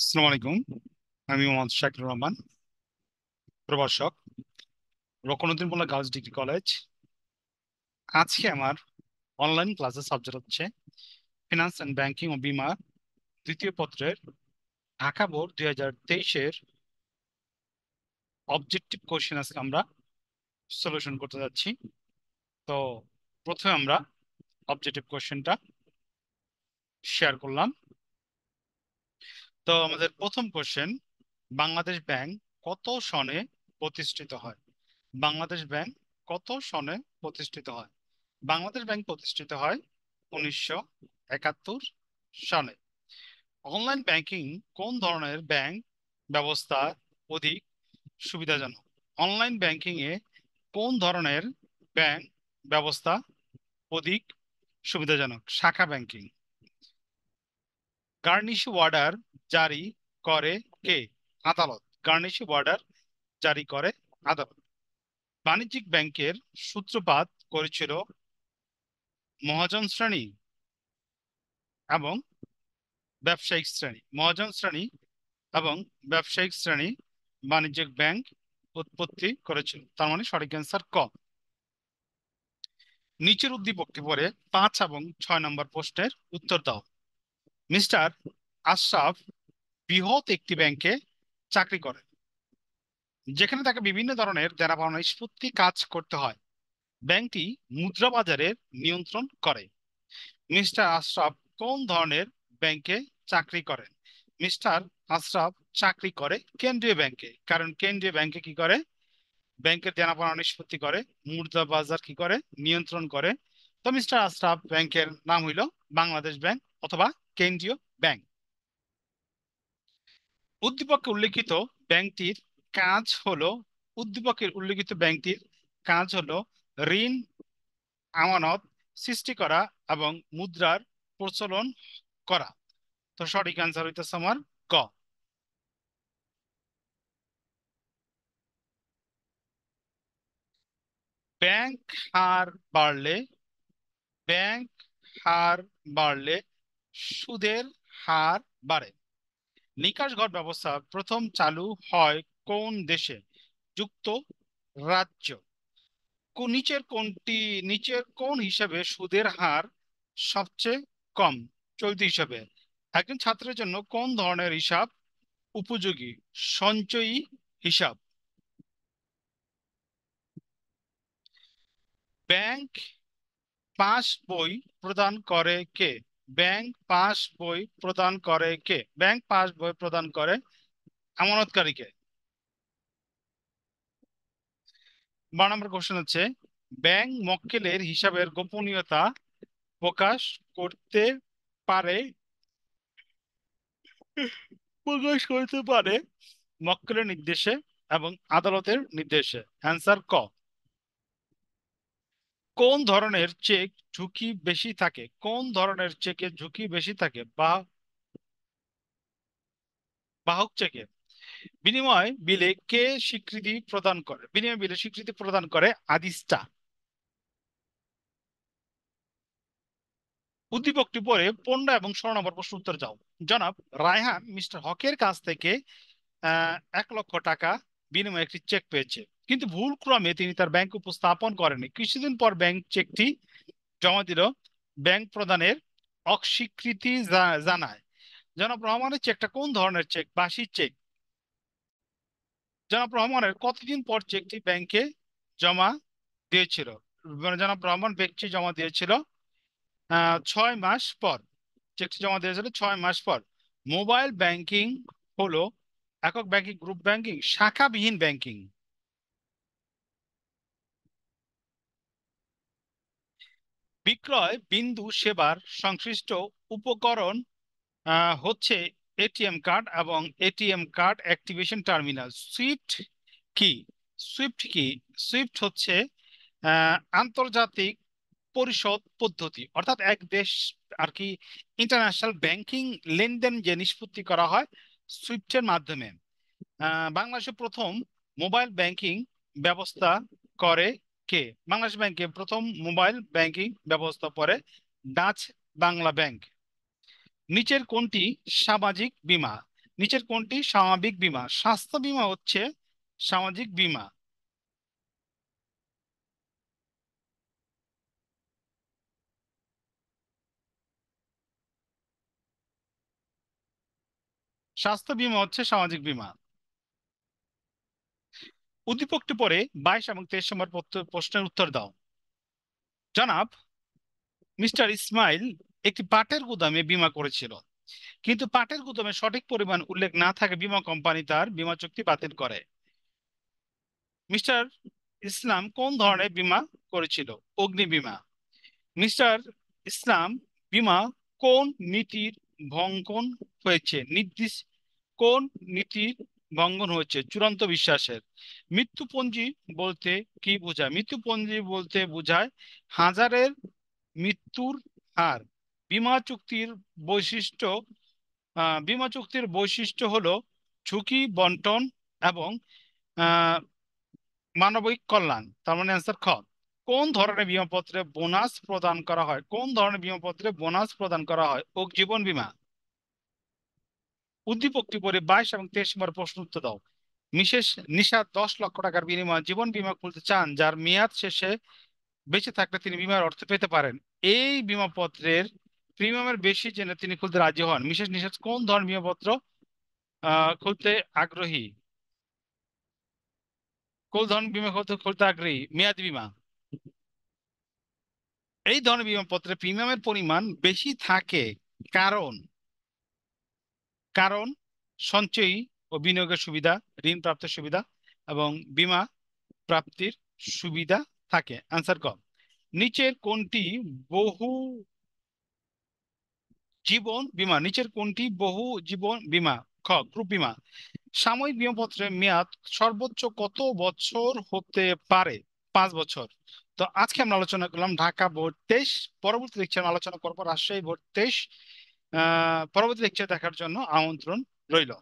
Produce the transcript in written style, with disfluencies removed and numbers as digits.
আসসালামু আলাইকুম। আমি মোহাম্মদ শাকির রহমান, প্রভাষক, রকনুদ্দিন মোল্লা গার্লস ডিগ্রি কলেজ। আজকে আমার অনলাইন ক্লাসের সাবজেক্ট হচ্ছে ফিনান্স অ্যান্ড ব্যাংকিং ও বীমা দ্বিতীয় পত্রের ঢাকা বোর্ড 2023-এর অবজেক্টিভ কোশ্চেন আজকে আমরা সলিউশন করতে যাচ্ছি। তো প্রথমে আমরা অবজেক্টিভ কোশ্চেনটা শেয়ার করলাম। তো আমাদের প্রথম কোশ্চেন, বাংলাদেশ ব্যাংক কত সনে প্রতিষ্ঠিত হয়? বাংলাদেশ ব্যাংক কত সনে প্রতিষ্ঠিত হয়? বাংলাদেশ ব্যাংক প্রতিষ্ঠিত হয় 1971 সালে। অনলাইন ব্যাংকিং কোন ধরনের ব্যাংক ব্যবস্থা অধিক সুবিধাজনক? অনলাইন ব্যাংকিং এ কোন ধরনের ব্যাংক ব্যবস্থা অধিক সুবিধাজনক? শাখা ব্যাংকিং। গার্নিশি অর্ডার জারি করে কে? আদালত। গার্নিশি অর্ডার জারি করে আদালত। বাণিজ্যিক ব্যাংকের সূত্রপাত করেছিল মহাজন শ্রেণী এবং ব্যবসায়িক শ্রেণী। মহাজন শ্রেণী এবং ব্যবসায়িক শ্রেণী বাণিজ্যিক ব্যাংক উৎপত্তি করেছিল। তার মানে সঠিক অ্যান্সার ক। নিচের উদ্দীপকটি পড়ে 5 এবং 6 নম্বর প্রশ্নের উত্তর দাও। মিস্টার আশরাফ বৃহৎ একটি ব্যাংকে চাকরি করেন, যেখানে তাকে বিভিন্ন ধরনের দেনা পাওনা নিষ্পত্তি কাজ করতে হয়। ব্যাংকটি মুদ্রা বাজারের নিয়ন্ত্রণ করে। মিস্টার আশরাফ কোন ধরনের ব্যাংকে চাকরি করেন? মিস্টার আশরাফ চাকরি করে কেন্দ্রীয় ব্যাংকে, কারণ কেন্দ্রীয় ব্যাংকে কি করে? ব্যাংকের দেনাপাওনা নিষ্পত্তি করে, মুদ্রা বাজার কি করে? নিয়ন্ত্রণ করে। তো মিস্টার আশরাফ ব্যাংকের নাম হইল বাংলাদেশ ব্যাংক অথবা কেন্দ্রীয় ব্যাংক। উদ্দীপকে উল্লেখিত ব্যাংকটির কাজ হলো, উদ্দীপকের উল্লেখিত ব্যাংকটির কাজ হলো ঋণ আমানত সৃষ্টি করা এবং মুদ্রার প্রচলন করা। তো সঠিক আনসার হইতেছে আমার ক। ব্যাংক হার বাড়লে ব্যাংক হার বাড়লে সুদের হার বাড়ে। নিকাশ ঘর ব্যবস্থা প্রথম চালু হয় কোন দেশে? যুক্তরাজ্য। নিচের কোন হিসাবে সুদের হার সবচেয়ে কম? চলতি হিসাবে। একজন ছাত্রের জন্য কোন ধরনের হিসাব উপযোগী? সঞ্চয়ী হিসাব। ব্যাংক পাস বই প্রদান করে কে? ব্যাংক পাস বই প্রদান করে কে? ব্যাংক পাস বই প্রদান করে আমানতকারীকে। 12 নম্বর কোশ্চেন হচ্ছে, ব্যাংক মক্কেলের হিসাবের গোপনীয়তা প্রকাশ করতে পারে প্রকাশ করতে পারে মক্কেলের নির্দেশে এবং আদালতের নির্দেশে। অ্যান্সার ক। কোন ধরনের চেক ঝুঁকি বেশি থাকে? কোন ধরনের চেকে ঝুঁকি বেশি থাকে? বাহক চেকে। বিনিময় বিলে কে স্বীকৃতি প্রদান করে? বিনিময় বিলে স্বীকৃতি প্রদান করে আদিস্তা। উদ্দীপকটি পড়ে 15 এবং 16 নম্বর প্রশ্ন উত্তর দাও। জনাব রায়হান মিস্টার হকের কাছ থেকে 1 লক্ষ টাকা বিনিময়ে একটি চেক পেয়েছে, কিন্তু ভুল ক্রমে তিনি তার ব্যাংক উপস্থাপন করেনি। কিছুদিন পর ব্যাংক চেকটি জমা দিল, ব্যাংক প্রদানের অস্বীকৃতি জানায়। জনাব রহমানের চেকটা কোন ধরনের চেক? বার্ষিক চেক। জনাব রহমানের কতদিন পর চেকটি ব্যাংকে জমা দিয়েছিল? জনাব রহমান চেকটি জমা দিয়েছিল 6 মাস পর। চেকটি জমা দিয়েছিল 6 মাস পর। মোবাইল ব্যাংকিং হলো একক ব্যাংকিং, গ্রুপ ব্যাংকিং, শাখাবিহীন ব্যাংকিং। বিক্রয় বিন্দু সেবার সংশ্লিষ্ট উপকরণ হচ্ছে এটিএম কার্ড এবং ATM card activation terminal. Swift কি? সুইফট কি? সুইফট হচ্ছে আন্তর্জাতিক পরিশোধ পদ্ধতি, অর্থাৎ এক দেশ আর কি ইন্টারন্যাশনাল ব্যাংকিং লেনদেন যে নিষ্পত্তি করা হয় সুইফটের মাধ্যমে। বাংলাদেশে প্রথম মোবাইল ব্যাংকিং ব্যবস্থা করে কে? বাংলাদেশ ব্যাংকে প্রথম মোবাইল ব্যাংকিং ব্যবস্থা করে ডাচ বাংলা ব্যাংক। নিচের কোনটি সামাজিক বীমা? নিচের কোনটি সামাজিক বীমা? স্বাস্থ্য বীমা হচ্ছে সামাজিক বীমা। স্বাস্থ্য বীমা হচ্ছে সামাজিক বীমা। উদ্দীপকটি পরে 22 এবং 23 নম্বর প্রশ্নের উত্তর দাও। জনাব, মিস্টার ইসমাইল একটি পাটের গুদামে বীমা করেছিল, কিন্তু পাটের গুদামে সঠিক পরিমাণ উল্লেখ না থাকে বীমা কোম্পানি তার বীমা চুক্তি বাতিল করে। মিস্টার ইসলাম কোন ধরনের বীমা করেছিল? অগ্নি বীমা। মিস্টার ইসলাম বীমা কোন নীতির ভঙ্গন হয়েছে? নির্দিষ্ট কোন নীতির ভঙ্গন হয়েছে? চূড়ান্ত বিশ্বাসের। মৃত্যুপঞ্জি বলতে কি বোঝায়? মৃত্যুপঞ্জি বলতে বোঝায় হাজারের মৃত্যুর হার। বীমা চুক্তির বৈশিষ্ট্য। বীমা চুক্তির বৈশিষ্ট্য হলো ঝুঁকি বন্টন এবং আহ, মানবিক কল্যাণ। তার মানে অ্যান্সার খ। কোন ধরনের বীমাপত্রে বোনাস প্রদান করা হয়? কোন ধরনের বীমাপত্রে বোনাস প্রদান করা হয়? ও জীবন বীমা। উদ্দীপকটি পরে 22 এবং 23 নম্বর প্রশ্ন উত্তর দাও। মিসেস নিশা 10 লক্ষ টাকার বিনিময়ে জীবন বীমা খুলতে চান, যার মেয়াদ শেষে বেঁচে থাকলে তিনি বীমার অর্থ পেতে পারেন। এই বীমাপত্রের প্রিমিয়ামের বেশি জেনে তিনি খুলতে রাজি হন। মিসেস নিশা কোন ধরনের বীমাপত্র খুলতে আগ্রহী? কোন ধরনের বীমা খুলতে খুলতে আগ্রহী? মেয়াদি বীমা। এই ধরনের বীমাপত্রে প্রিমিয়ামের পরিমাণ বেশি থাকে কারণ কারণ সঞ্চয়ী ও বিনিয়োগের সুবিধা, ঋণ প্রাপ্তির সুবিধা এবং বীমা প্রাপ্তির সুবিধা থাকে। আনসার ক। নিচের কোনটি বহু জীবন বীমা? নিচের কোনটি বহু জীবন বীমা? খ গ্রুপ বীমা। সাময়িক বীমাপত্রের মেয়াদ সর্বোচ্চ কত বছর হতে পারে? 5 বছর। তো আজকে আমরা আলোচনা করলাম ঢাকা বোর্ড 23। পরবর্তী লেকচার আলোচনা করবো রাজশাহী বোর্ড 23। পরবর্তী লেকচার দেখার জন্য আমন্ত্রণ রইল।